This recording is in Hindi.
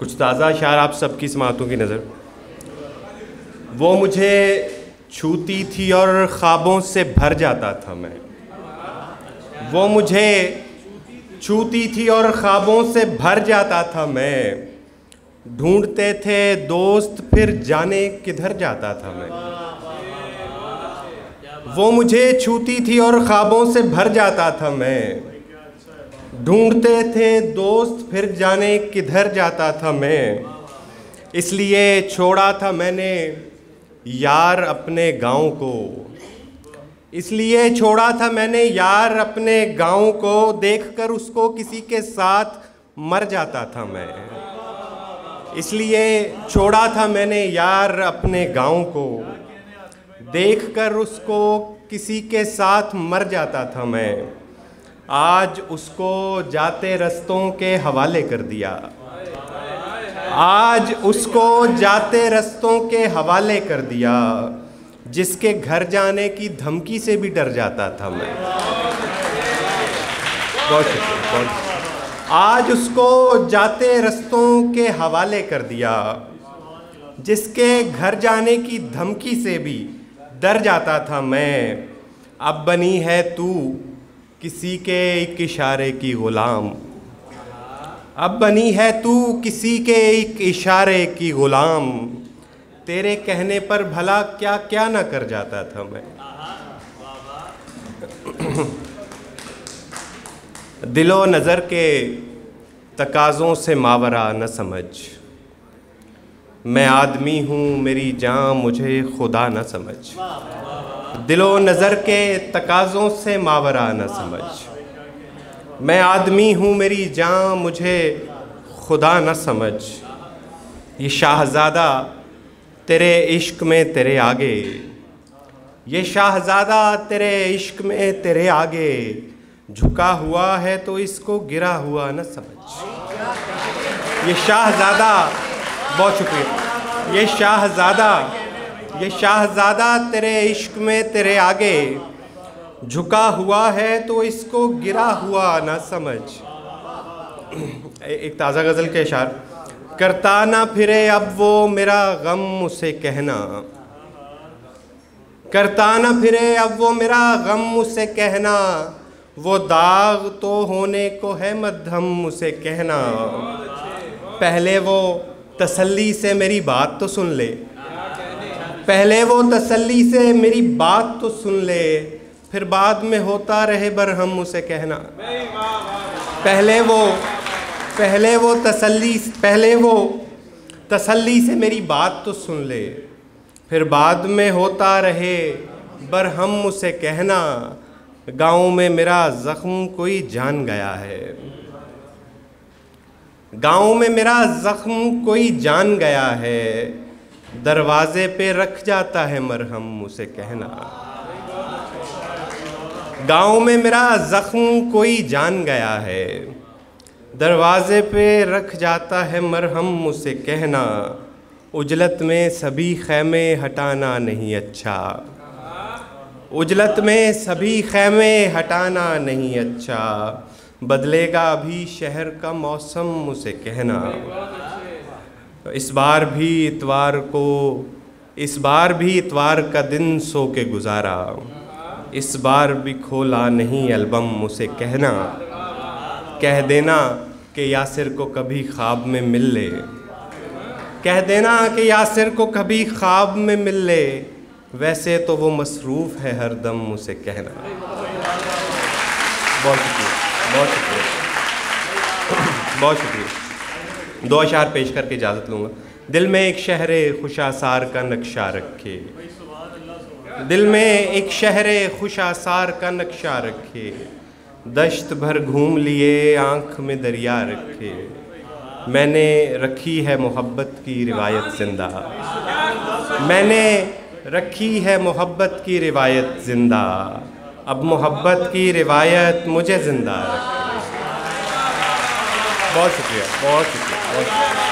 कुछ ताज़ा अशार आप सबकी समातों की नज़र। वो मुझे छूती थी और ख्वाबों से भर जाता था मैं। वो मुझे छूती थी और ख्वाबों से भर जाता था मैं। ढूंढते थे दोस्त फिर जाने किधर जाता था मैं। वो मुझे छूती थी और ख्वाबों से भर जाता था मैं। ढूंढते थे दोस्त फिर जाने किधर जाता था मैं। इसलिए छोड़ा था मैंने यार अपने गाँव को। इसलिए छोड़ा था मैंने यार अपने गाँव को। देखकर उसको किसी के साथ मर जाता था मैं। इसलिए छोड़ा था मैंने यार अपने गाँव को। देखकर उसको किसी के साथ मर जाता था मैं। आज उसको जाते रस्तों के हवाले कर दिया। आज उसको जाते रस्तों के हवाले कर दिया। जिसके घर जाने की धमकी से भी डर जाता था मैं। बहुत शुक्रिया। आज उसको जाते रस्तों के हवाले कर दिया। जिसके घर जाने की धमकी से भी डर जाता था मैं। अब बनी है तू किसी के एक इशारे की ग़ुलाम। अब बनी है तू किसी के एक इशारे की ग़ुलाम। तेरे कहने पर भला क्या क्या ना कर जाता था मैं। दिलो नज़र के तकाज़ों से मावरा न समझ। मैं आदमी हूँ मेरी जान मुझे खुदा न समझ। दिलो नज़र के तकाज़ों से मावरा न समझ। मैं आदमी हूँ मेरी जान मुझे खुदा न समझ। ये शाहज़ादा तेरे इश्क में तेरे आगे। ये शाहज़ादा तेरे इश्क में तेरे आगे। झुका हुआ है तो इसको गिरा हुआ न समझ। ये शाहज़ादा, बहुत शुक्रिया। ये शाहज़ादा तेरे इश्क में तेरे आगे। झुका हुआ है तो इसको गिरा हुआ ना समझ। एक ताज़ा गज़ल के अशार। करता ना फिरे अब वो मेरा गम उसे कहना। करता ना फिरे अब वो मेरा गम उसे कहना। वो दाग तो होने को है मध्यम उसे कहना। पहले वो तसल्ली से मेरी बात तो सुन ले। पहले वो तसल्ली से मेरी बात तो सुन ले। फिर बाद में होता रहे बरहम उसे कहना। पहले वो तसल्ली से मेरी बात तो सुन ले। फिर बाद में होता रहे बरहम उसे कहना। गाँव में मेरा ज़ख्म कोई जान गया है। गाँव में मेरा ज़ख्म कोई जान गया है। दरवाज़े पे रख जाता है मरहम उसे कहना। गाँव में मेरा ज़ख्म कोई जान गया है। दरवाज़े पे रख जाता है मरहम उसे कहना। उजलत में सभी खैमे हटाना नहीं अच्छा। उजलत में सभी खैमे हटाना नहीं अच्छा। बदलेगा अभी शहर का मौसम उसे कहना। इस बार भी इतवार का दिन सो के गुजारा। इस बार भी खोला नहीं एल्बम उसे कहना। कह देना कि यासिर को कभी ख्वाब में मिल ले। कह देना कि यासिर को कभी ख्वाब में मिल ले। वैसे तो वो मसरूफ़ है हर दम उसे कहना। बहुत शुक्रिया। बहुत शुक्रिया। दो अशार पेश करके इजाज़त लूँगा। दिल में एक शहर खुशासार का नक्शा रखे। दिल में एक शहर खुशासार का नक्शा रखे। दश्त भर घूम लिए आँख में दरिया रखे। मैंने रखी है मोहब्बत की रिवायत ज़िंदा। मैंने रखी है मोहब्बत की रिवायत ज़िंदा। अब मोहब्बत की रिवायत मुझे ज़िंदा रखे। बहुत शुक्रिया। बहुत शुक्रिया।